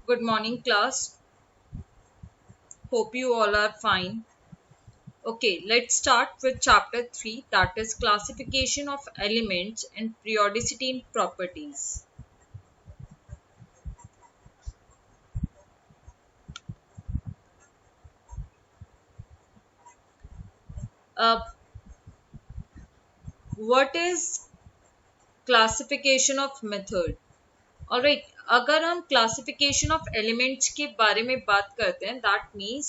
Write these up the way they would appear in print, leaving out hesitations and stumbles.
Good morning, class. Hope you all are fine. Okay, let's start with chapter 3, that is classification of elements and periodicity in properties. Uh, what is classification of method? Alright, अगर हम classification of elements के बारे में बात करते हैं, that means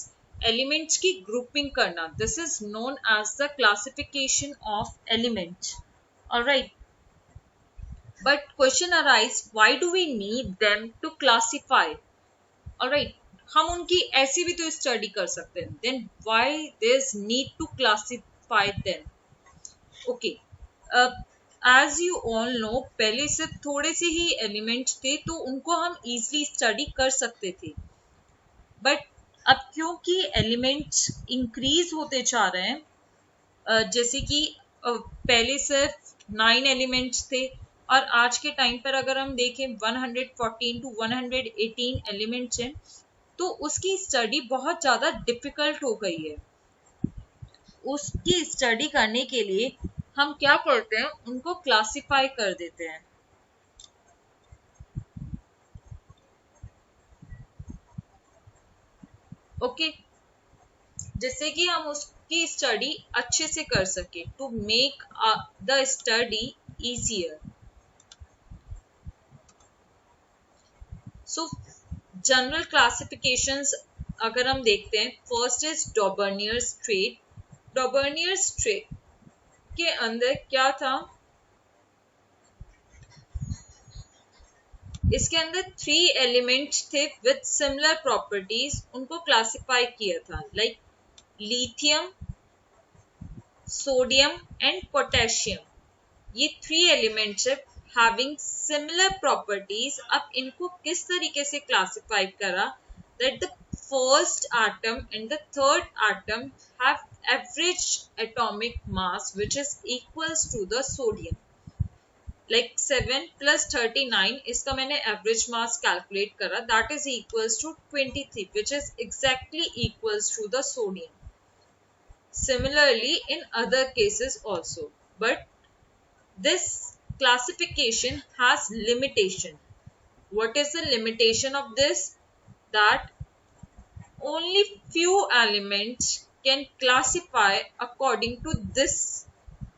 elements की grouping करना. This is known as the classification of elements. Alright, but question arise, why do we need them to classify? Alright, हम उनकी ऐसी भी तो स्टडी कर सकते हैं. Then why there's need to classify them? Okay, as you all know, पहले सिर्फ थोड़े से ही एलिमेंट्स थे तो उनको हम इजीली स्टडी कर सकते थे. बट अब क्योंकि एलिमेंट्स इंक्रीज होते जा रहे हैं, जैसे कि पहले सिर्फ 9 एलिमेंट्स थे और आज के टाइम पर अगर हम देखें 114 टू 118 एलिमेंट्स हैं, तो उसकी स्टडी बहुत ज़्यादा डिफिकल्ट हो गई है. उसकी स्टडी करने के लिए हम क्या करते हैं, उनको क्लासिफाई कर देते हैं. ओके, जिससे कि हम उसकी स्टडी अच्छे से कर सके, to make the study easier. So general classifications अगर हम देखते हैं, first is Dobereiner's triad. Dobereiner's triad के अंदर क्या था, इसके अंदर 3 एलिमेंट्स थे विद सिमिलर प्रॉपर्टीज, उनको क्लासिफाई किया था, like lithium, sodium and potassium. ये 3 एलिमेंट्स है having similar properties. अब इनको किस तरीके से क्लासिफाई करा, that the first atom and the third atom have average atomic mass which is equals to the sodium. Like 7 plus 39, इसका मैंने average mass calculate करा, that is equals to 23, which is exactly equals to the sodium. Similarly in other cases also, but this classification has limitation. What is the limitation of this? That only few elements can classify according to this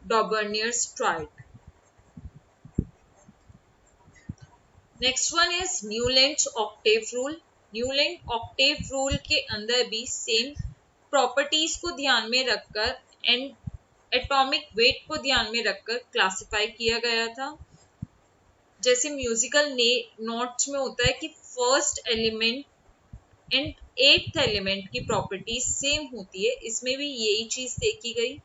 Dobernier's triad. Next one is Newland's octave rule. Newland octave rule के अंदर भी same properties को ध्यान में रखकर and atomic weight को ध्यान में रखकर क्लासिफाई किया गया था. जैसे म्यूजिकल नोट्स में होता है कि first element and eighth element की प्रॉपर्टीज सेम होती है, इसमें भी यही चीज देखी गई.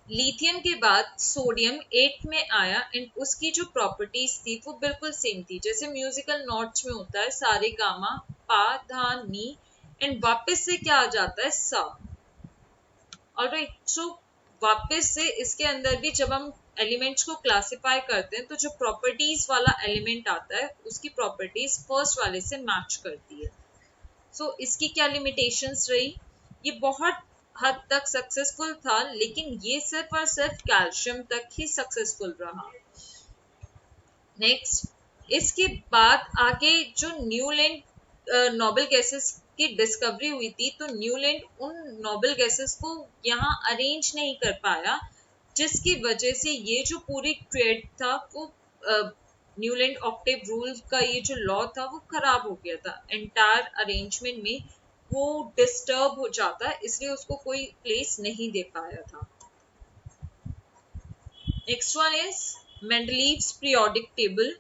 लिथियम के बाद सोडियम एट्थ में आया एंड उसकी जो प्रॉपर्टीज थी वो बिल्कुल सेम थी. जैसे म्यूजिकल नोट्स में होता है सारे गामा पा धा नी एंड वापस से क्या आ जाता है सा. ऑलराइट, सो वापस से इसके अंदर भी जब हम एलिमेंट्स को क्लासिफाई करते हैं तो जो प्रॉपर्टीज वाला एलिमेंट आता है उसकी प्रॉपर्टीज फर्स्ट वाले से मैच करती है. सो इसकी क्या लिमिटेशंस रही, ये बहुत हद तक सक्सेसफुल था, लेकिन ये सिर्फ और सिर्फ कैल्शियम तक ही सक्सेसफुल रहा. नेक्स्ट, इसके बाद आगे जो न्यूलैंड नोबेल गैसेस की डिस्कवरी हुई थी, तो न्यूलैंड उन नोबेल गैसेस को यहाँ अरेंज नहीं कर पाया, जिसकी वजह से ये जो पूरी ट्रेड था वो न्यूलैंड ऑक्टेव रूल का ये जो लॉ था वो खराब हो गया था. एंटायर अरेंजमेंट में वो डिस्टर्ब हो जाता, इसलिए उसको कोई प्लेस नहीं दे पाया था. Next one is Mendeleev's periodic table.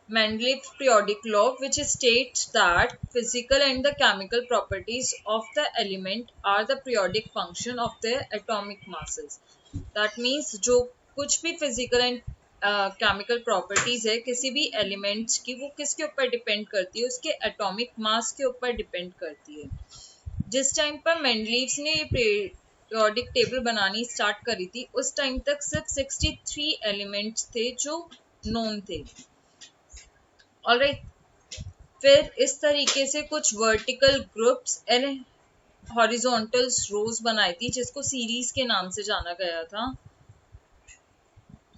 Mendeleev's periodic law, which states that physical and the chemical properties of the element are the periodic function of their atomic masses. That means जो कुछ भी physical and chemical properties है किसी भी elements की, वो किसके ऊपर डिपेंड करती है, उसके atomic mass के ऊपर डिपेंड करती है. जिस टाइम पर मेंडलीव्स ने ये periodic table बनानी स्टार्ट करी थी, उस टाइम तक सिर्फ 63 एलिमेंट्स थे जो नोन थे. ऑलराइट, फिर इस तरीके से कुछ वर्टिकल ग्रुप्स एंड हॉरिजॉन्टल रोज बनाई थी जिसको सीरीज के नाम से जाना गया था।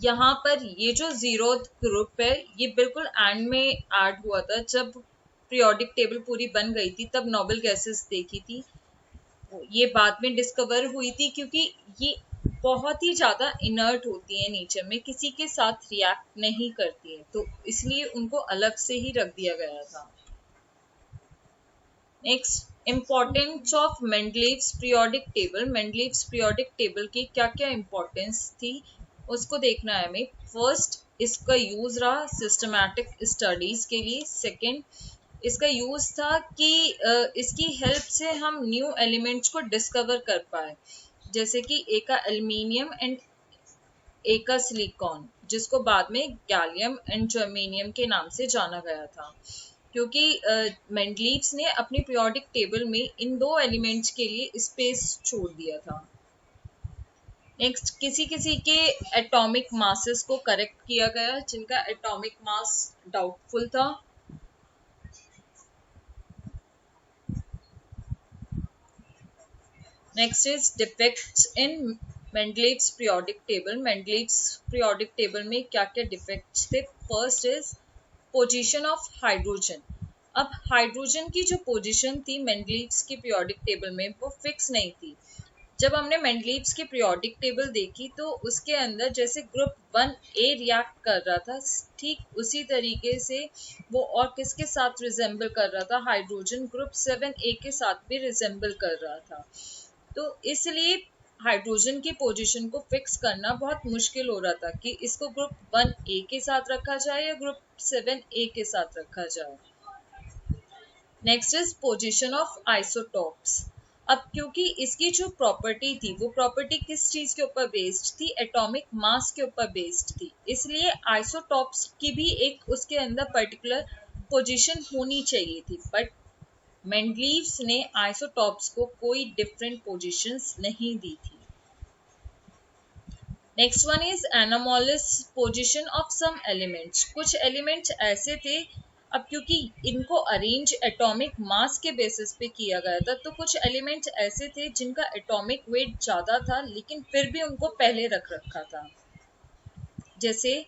यहाँ पर ये जो जीरो ग्रुप है ये बिल्कुल एंड में ऐड हुआ था, जब पीरियोडिक टेबल पूरी बन गई थी तब नोबल गैसेस देखी थी। ये बाद में डिस्कवर हुई थी क्योंकि ये बहुत ही ज्यादा इनर्ट होती है, नेचर में किसी के साथ रिएक्ट नहीं करती है, तो इसलिए उनको अलग से ही रख दिया गया था। Next, importance of Mendeleev's periodic table. Mendeleev's periodic table की क्या क्या इम्पोर्टेंस थी उसको देखना है हमें। फर्स्ट, इसका यूज रहा सिस्टमैटिक स्टडीज के लिए। सेकंड, इसका यूज था कि इसकी हेल्प से हम न्यू एलिमेंट्स को डिस्कवर कर पाए, जैसे कि एक का एल्यूमिनियम एंड एक का सिलिकॉन, जिसको बाद में गैलियम एंड जर्मेनियम के नाम से जाना गया था, क्योंकि मेंडलीव्स ने अपनी पीरियोडिक टेबल में इन दो एलिमेंट्स के लिए स्पेस छोड़ दिया था। नेक्स्ट, किसी किसी के एटॉमिक मासेस को करेक्ट किया गया जिनका एटॉमिक मास डाउटफुल था। Next is defects in Mendeleev's periodic table. Mendeleev's periodic table में क्या क्या डिफेक्ट्स थे। First is position of hydrogen. अब हाइड्रोजन की जो पोजीशन थी मेंडलीव्स की पीरियोडिक टेबल में वो फिक्स नहीं थी। जब हमने मेंडलीव्स की पीरियोडिक टेबल देखी तो उसके अंदर जैसे ग्रुप 1A रिएक्ट कर रहा था, ठीक उसी तरीके से वो और किसके साथ रिजेंबल कर रहा था, हाइड्रोजन ग्रुप 7A के साथ भी रिजेंबल कर रहा था। तो इसलिए हाइड्रोजन की पोजीशन को फिक्स करना बहुत मुश्किल हो रहा था कि इसको ग्रुप 1A के साथ रखा जाए या ग्रुप 7A के साथ रखा जाए। Next is position of isotopes. अब क्योंकि इसकी जो प्रॉपर्टी थी वो प्रॉपर्टी किस चीज के ऊपर बेस्ड थी, एटॉमिक मास के ऊपर बेस्ड थी, इसलिए आइसोटॉप्स की भी एक उसके अंदर पर्टिकुलर पोजीशन होनी चाहिए थी, बट मेंडलीव्स ने आइसोटॉप्स को कोई डिफरेंट पोजीशंस नहीं दी थी। Next one is anomalous position of some elements. कुछ एलिमेंट्स ऐसे थे, अब क्योंकि इनको अरेंज एटॉमिक मास के बेसिस पे किया गया था, तो कुछ एलिमेंट्स ऐसे थे जिनका एटॉमिक वेट ज्यादा था लेकिन फिर भी उनको पहले रख रखा था। जैसे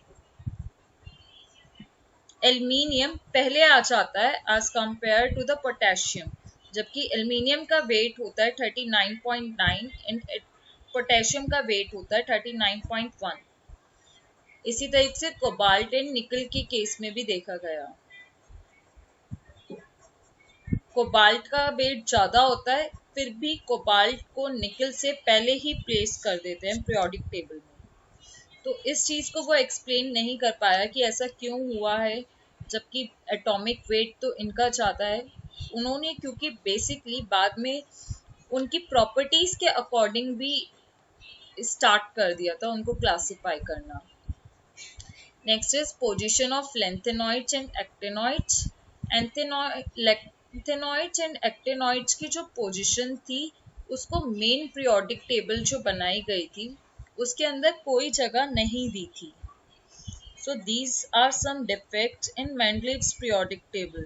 एल्यूमिनियम पहले आ जाता है as compared to the potassium, जबकि एल्यूमिनियम का वेट होता है 39.9 एंड पोटेशियम का वेट होता है 39.1। इसी तरीके से कोबाल्ट एंड निकल के केस में भी देखा गया, कोबाल्ट का वेट ज्यादा होता है फिर भी कोबाल्ट को निकल से पहले ही प्लेस कर देते हैं पीरियोडिक टेबल में। तो इस चीज को वो एक्सप्लेन नहीं कर पाया कि ऐसा क्यों हुआ है, जबकि एटॉमिक वेट तो इनका ज्यादा है। उन्होंने क्योंकि बेसिकली बाद में उनकी प्रॉपर्टीज के अकॉर्डिंग भी स्टार्ट कर दिया था उनको क्लासिफाई करना। Next is position of lanthanoids and actinoids. Lanthanoids and actinoids की जो पोजीशन थी उसको मेन पीरियोडिक टेबल जो बनाई गई थी उसके अंदर कोई जगह नहीं दी थी। So these are some defects in Mendeleev's periodic table.